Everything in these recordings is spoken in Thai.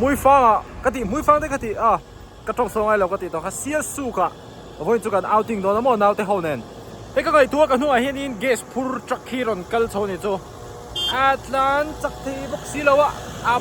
มุ้ยฟังอ่ะกติมุ้ยฟังได้กติกระทงสองไอ้เรากติต่อค่ะเสียสุกอ่ะวันจุกันเอาติ้งโดนน้ำมันเอาแต่เขาเน้นเฮ้ยก็ไงตัวกันหัวเห็นอินเกสพูร์จักฮีรอนกัลโซนี่จูอัตแลนจักที่บุกซิลาวะ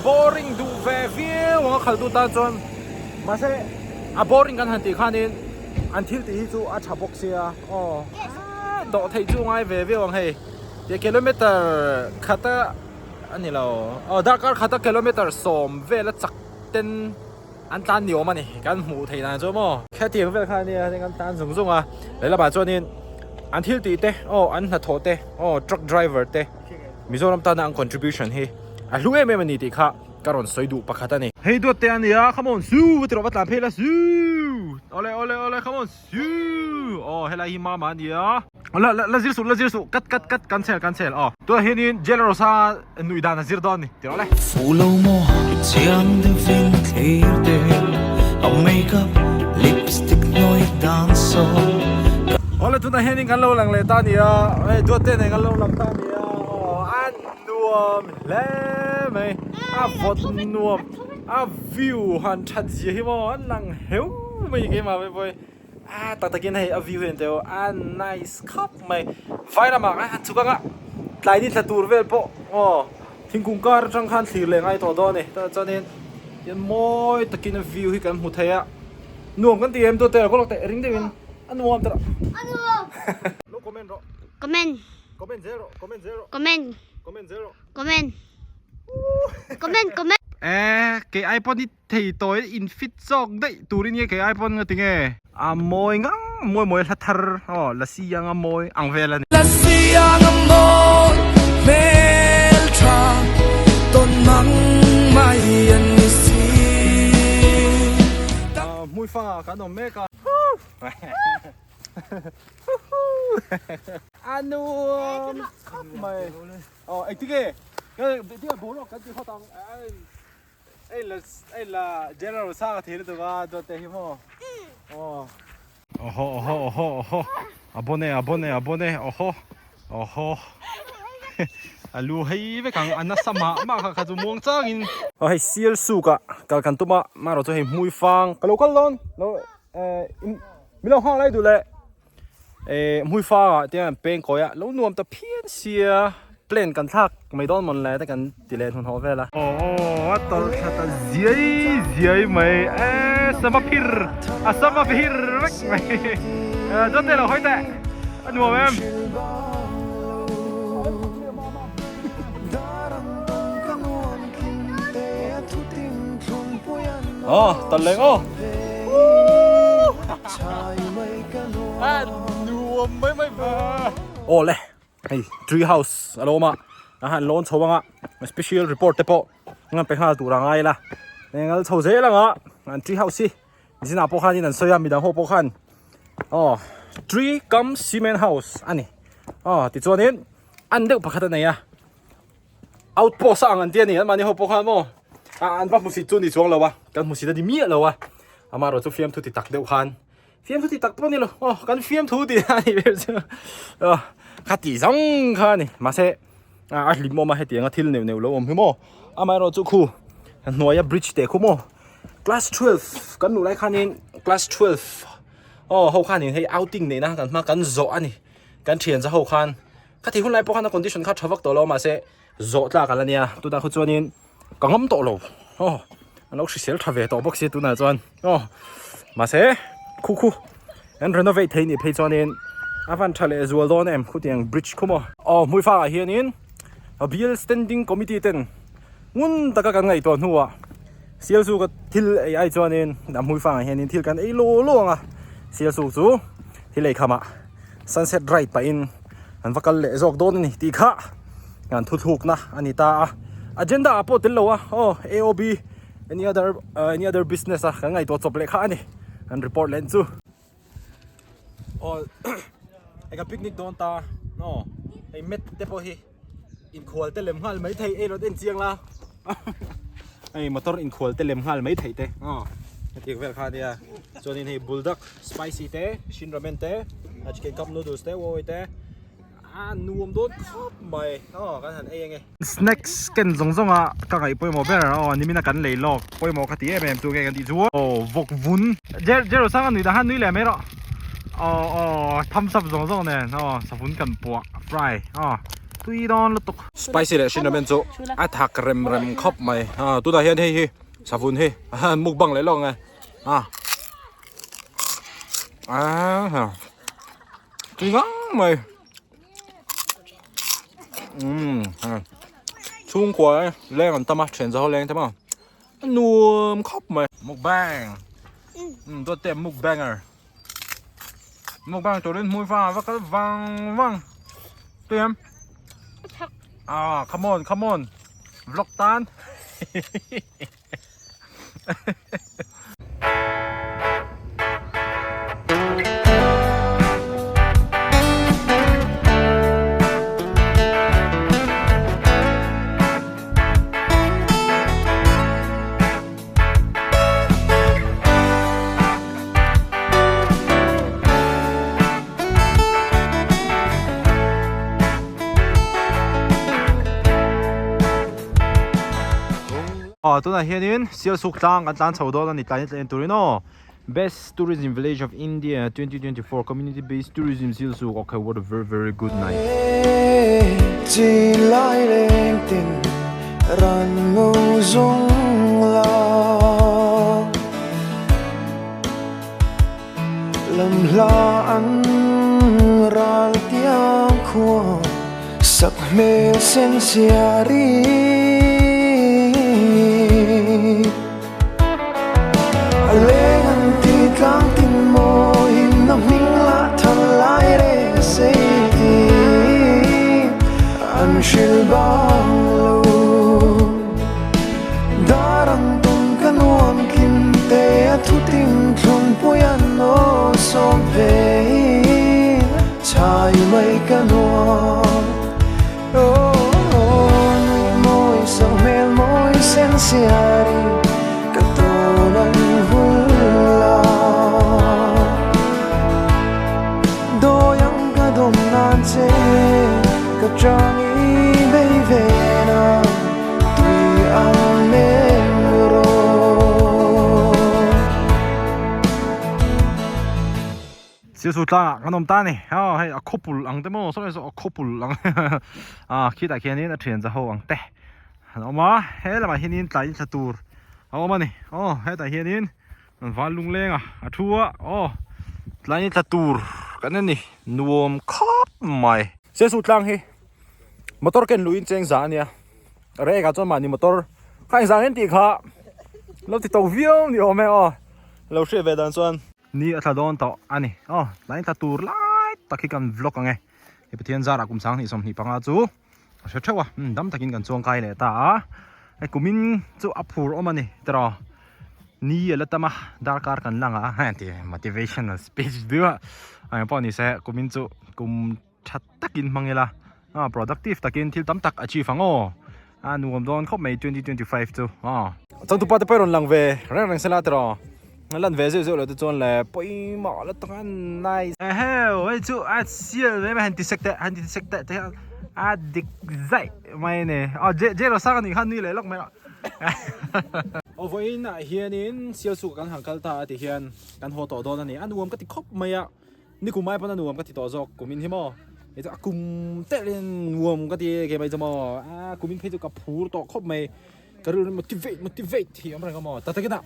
บอริงดูเวฟีวังขัดดูตาจนมาเซ่บอริงกันหันตีขันอินอันที่ตีจูชับบุกเสียโดดที่จูไงเวฟีวังเฮ้ยกิโลเมตรขัดอันนี้เราดักการขัดกิโลเมตรสมเวลจักเต็นอันตันเหนียวมันนี่กันหมูไทยนานจ้ามั้งแค่เตียงเวลคันนี้กันตันสูงอ่ะแล้วเราบ้านจวนนี้อันที่ตีเต้อันหัดโถเต้truck driver เต้มิโซรัมตานัง contribution เฮ้รู้เอ็มมันนี่ตีค่ะการันสวยดูปะขัดนี่เฮ้ยตัวเตียนนี่come on สู้วิตรวัตลาเพลสู้โอเลcome on สู้เฮลัยฮิมามันนี่ละจิรสุกัดcancelตัวเฮนี่เจลโรซาหนุ่ยดานาจิรดอนนี่ตีอะไรFollow more Tjande vinklede Og makeup Lipstick Nøj danser Ole tu na hening kan lo lang le ta ni do te ne kan lo lam ta ni an nuam le mai vot nuam view han chat ji hi mo an lang heu mai ke ma boy ta kin hai view hen te nice cup mai vai na ma chu ka tlai ni thatur vel po thing kung kar chang khan thlir le ngai to do ni ta chanin yan moi takin view hi kan hu thaya nuam kan ti em to te ko lok te ring de win an nuam ta lo comment ro comment cái iPhone đi thì tối in fit zong đấy tụi đi cái iPhone người tiếng nghe môi ngang môi là thar là si yang môi ang về là si yang môi mel tra tôn măng mai yên si môi pha cả đồng mẹ cả anu mày anh tiếng nghe cái tiếng bố nó cái tiếng họ tòng ấy là general sa thế được à cho thế hiểu abone alu hay với càng anh sama mà cả chục muông changin hay Sialsuk cả cần tụi mà rồi cho hay Hmuifang cái local lon lo mình lo hoang lại đủ lệ Hmuifang tiếng bên coi lâu nuông tập phiên xia planกันทักไม่โดนมันเลยแต่กันตีเลนหุ่นหัวเวล่ะตัวเจียไม่สมาพิรไม่จนเดี๋ยวเราค่อยแตะอันนัวแม่ตัดเลยอันนัวไม่มาเลยไอ้ tree house อะไรมาโลนชาวบ้านspecial report เตปะงั้นไปหาตัวรังไงล่ะงั้นชาวเซ่ละงั้น tree house สินี่น่าพวกเขานี่นั่นสวยมีดังหัวพวกเขาtree cum cement house อันนี้ติดตัวนี้อันเด็กพักกันไหนoutpost อ่างเดียนี่มันนี่หัวพวกเขาโม่อันว่ามุสิจุนที่ช่วงเราวะกันมุสิได้มีอะไรวะมาเราจะฟิล์มทุติตักเดียวกันฟิล์มทุติตักตัวนี้เหรอกันฟิล์มทุติอันนี้เป็นข้าตีจังข้านี่มาเซ่ลิมอมาให้เตียงทิลเนวแล้วผมพี่โมมาเราจุคู่หน่วยบริดจ์เด็กคู่โม class 12กันหนูไรข้านี่ class 12เขาข้านี่ให้ outing เนี่ยนะกันมากันโจอันนี้กันเทียนจะเขาข้านข้าที่คนไรพวกข้าใน condition ข้าทวักตัวเรามาเซ่โจตลากันแล้วเนี่ยตัวนั้นเขาจวนนี้กังหัมตัวเราเราสิเสียทวีตัวบอกเสียตัวนั้นจวนมาเซ่คู่งั้น renovate ที่นี่เพจจวนนี้วันทะเลจวลโดนคุณยัง bridge คุ้มHmuifangเฮียนินbill standing committee เต็นงุนตะกันไงตัวหัวSialsukก็ทิลไอ้จวนนี้Hmuifangเฮียนินทิลกันไอ้โล่Sialsukจูทิลไอ้ขมา sunset right ไปอินอันวักเล่จอกโดนนี่ตีข้างานทุกนะอันนี้ตา agenda พอติลแล้วAOB any other businessกันไงตัวจบเลยข้านี่อัน report เล่นจูไอ้กับปิกนิกโดนตาไอ้เม็ดเตปอฮีอินควอลเตเลมฮัลไม่ไทยรถเอ็นเจียงละไอ้มอเตอร์อินควอลเตเลมฮัลไม่ไทยเตที่เวลคาเดียส่วนนี้ให้บุลด็อกสไปซี่เตชินราเมนเตอาจจะกินคัพนูดูสเตโว้ยเต นวมโดนครอบใหม่กันหันเองไง snacks กันซงก็ไก่ป่วยหมอเบอร์นี่มีนักกันเลยหลอกป่วยหมอคดีเอ็มตัวกันดีชัววกวุ้นเจอสั่งกันหนุ่ยแต่หันนุ่ยแหละไม่หรอทำซับซงเนี่ยสับวุ้นกันปัวฟรายตุยดอนลุตุก spicy เลยชินเป็นจูattack เร็มครอบใหม่ตัวตาเฮียนเฮ้สับวุ้นเฮ้มุกบังเลยลองไงจริงไหมช่วงขวาแรงกันตั้มเฉียนจะเขาแรงใช่ไหมนวมครบไหมมุกแบงตัวเต็มมุกแบงมุกแบงตัวเล่นมวยฟ้าว่าก็วังเตรียมcome on vlog tan ตัวไหนเฮียนี่เซียลสุกจังกันจังชาวดอนนี่ตอนนี้ตัวนี้Best Tourism Village of India 2024 Community Based Tourism Sialsuk Okay what a very good night จีไล่เล่งตินรันงูซงลาลำลาอันรัลเตียงขัวสักเมเซนเซียรีเลงที่กลางติโมหิมน้ำมิงละทลายเรเซตีอันชิลบาลูดารังตุนกันวันคิมเตะทุติงทุนปุยันโนสมเพชายไม่กันวันโอ้นุยมวยสังเมลมวยเซนเซียรีกับจางอีเบเวนาตุยอังเมโรเสียสุดละขนมตานี่ให้คบปุลอังเตโมส่วนนี้คบปุลอังคิดแต่แค่นี้นะเทรนจะหัวอังเตะเอามาให้ละมาเฮียนินตายสตูร์เอามานี่ให้แต่เฮียนินมันฟันลุงเล้งทัวตายสตูร์กันนั่นนี่นวมครอบใหม่เสียสุดลังเฮมอเตอร์เกันลุยเจงจานเนี่ยเรื่องการจนมานี่มอเตอร์ข้างจานเห็นตีขาเราติดตัววิ่งนี่โอ้แม่เราเชื่อเวดันส่วนนี่อัตโดนต่ออันนี้ไลน์ตัดตูร์ไลน์ตะกี้กันวล็อกไงเฮ้ยเพื่อนจารักกุมสังนี่สมนี่ปังอาจูเชื่อว่าดำตะกี้กันจวงไกลเลยตาไอ้กุมินจูอัพพูร์ออกมานี่ตรอนี่แล้วแต่มาดาร์การกันลังฮะที่ motivational speech ด้วยไอ้พอนี่เสกุมินจูกุมชัดตะกินมังเงล่ะproductive ตะกินที่ตั้มตัก achieve ฟังหนุ่มโดนเข้าไม่2025จูจังตุปัตเปรอนลังเวเรื่องสลัดรอลันเวเซลเลยตัวจนเลยปอยหมอแล้วตั้งนายเฮ้ยจูเสียเลยไม่หันติเซกเตะดิกใจไม่เนี่ยเจเราสักนี่ขันนี่เลยล็อกไม่หรอกวันนี้เฮียนี่เสียสุกันหังกัลตาที่เฮียนกันหัวต่อโดนนี่หนุ่มก็ติดคบไม่นี่กูไม่พอหนุ่มก็ติดต่อจอกกูมินที่มอไอ้ตัวกุมเตะเล่นรวมก็ดีเกมไปจะมอกุมินเพจกับผู้ต่อครบไหมก็รู้ motivate ที่อะไรก็มอแต่ถ้าเกิด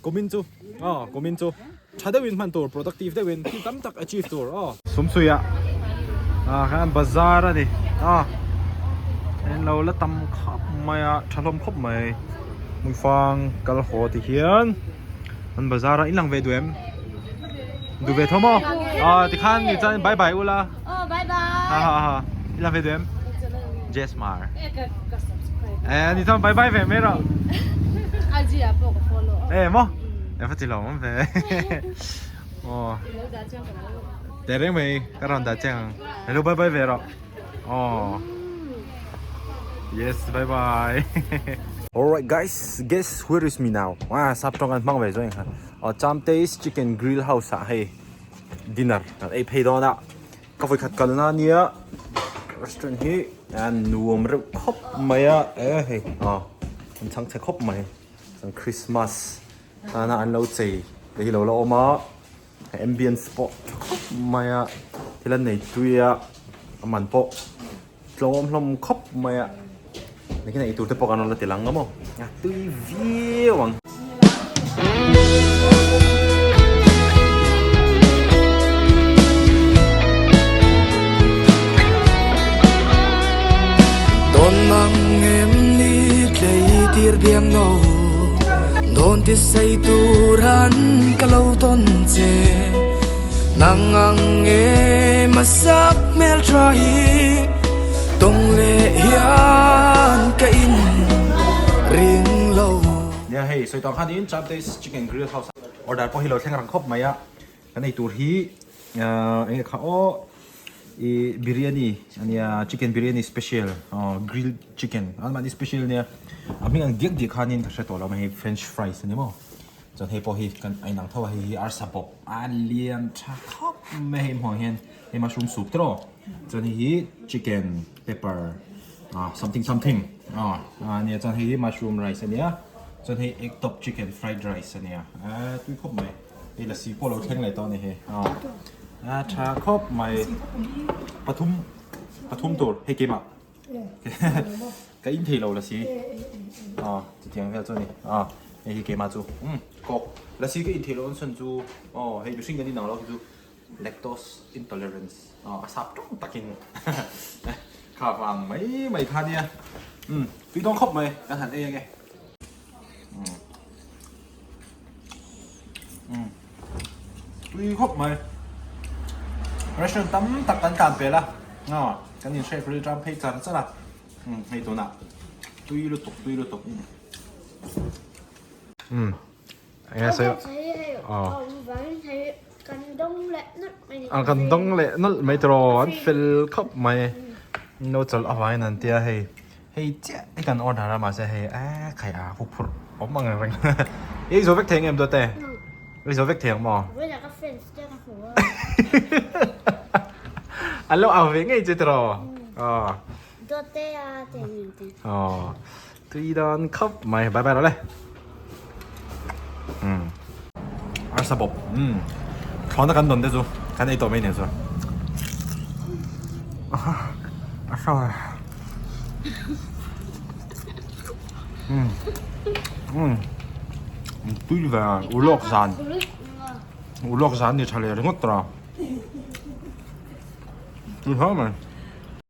กุมินจูชาได้วินมันตัว productive ได้วินที่ตั้มตัก achieve ตัวสมสุยครับบาซาร์นี่เห็นเราแล้วตั้มครบไหมฉลองครบไหมมึงฟังกัลโหที่เขียนมันบาซาร์อินหลังเวดูเอ็มดูเวทมั้งที่ขันนี่จะบายบายอุล่ะบายบายอินหลังเวดูเอ็ม Jaz Hmar นี่ทำบายบายเวไม่หรออาจีอ่ะบอกกับ follow มั้งฟังที่เรามันเวแต่เรื่องไม่ก็รอนแต่เจ้าให้เราบายบายเวหรอyes bye bye alright guys guess where is me now สับตรงกันบ้างเว้ยจ้ะครับChamte's Chicken Grill House ให้ dinner ไอ้เพย์ดอนะก็ไปขัดกันนะเนี่ย restaurant hi an nuam reuh khop mai a hei an chang che khop mai sang Christmas ana an lo chei te hi lo la oma ambience po khop mai a thilan nei tuia aman po hlom khop mai aนี่ก็ในตัวเตปกันเราติลังก็มั้งตุยวิววัง Don mang em ni play tir biang no Don ti say turan kalau ton che Nang ang e masak mel try Tong le hian ka in ring low เนี่ยเฮ้ยสวยตอนข้านี้จับได้ chicken grill house ออเดอร์พอฮิโร่แข่งรังครบไหมอ่ะกันในตัวที่เอ็งเขาอีบิริยานีอันนี้ chicken biryani special grilled chicken อันนี้ special เนี่ยอันนี้อันเด็กข้านี้ถ้าใช้ตัวเราไม่ให้ French fries นี่มั้งจนให้พอให้กันไอ้หนังเท่าให้อาร์ซับบอันเลียนชาคอบไม่ให้หัวเห็นให้มาชุมสุกตรอจนให้ chicken pepper something เนี่ยจนให้ mushroom rice เนี่ยจนให้ egg top chicken fried rice เนี่ยตุ้ยครบไหมไอ้ละสีพวกเราแข่งอะไรตอนนี้เฮ้ชาครบไหมปทุมตัวให้เกมอ่ะก็อินเทลละสีจะเทียงแค่ตัวนี้ให้เกมมาจูก็ละสีก็อินเทลอันส่วนจูให้ดูสิ่งกันนี่หนังเราคือ lactose intolerance สับจ้องตะกินข้าวฟังไม่ทานเนี่ยพี่ต้องครบไหมการทานเองไงพี่ครบไหมrestaurant ตั้มตักกันการเปล่ากันยังใช้บริการเพย์จันซะละให้ตัวน่ะตุยลุตกอันนี้ใช่กันดงเละนั่นไม่ตรอนฟิลครบไหมโน้ตจะเอาไว้นั่นเดียให้เจ๊ให้กันออเดอร์มาใช่ให้ใครฟุกผมมั่งอะไรยี่สิบเวกเทียงเอ็มตัวเต้ยี่สิบเวกเทียงมั้งเวลาก็เฟนส์เจ้าหัวอันเราเอาเวงไงเจ๊ตรอตัวเต้เต็มตุยดอนครบไหมบายแล้วเลยอาร์ซับบพร้อมกันโดนได้จูกันไอตัวไม่เนี่ยจูชอบตุยแบบอุลอกซานนี่ทะเลเรื่องตราดูเท่าไหร่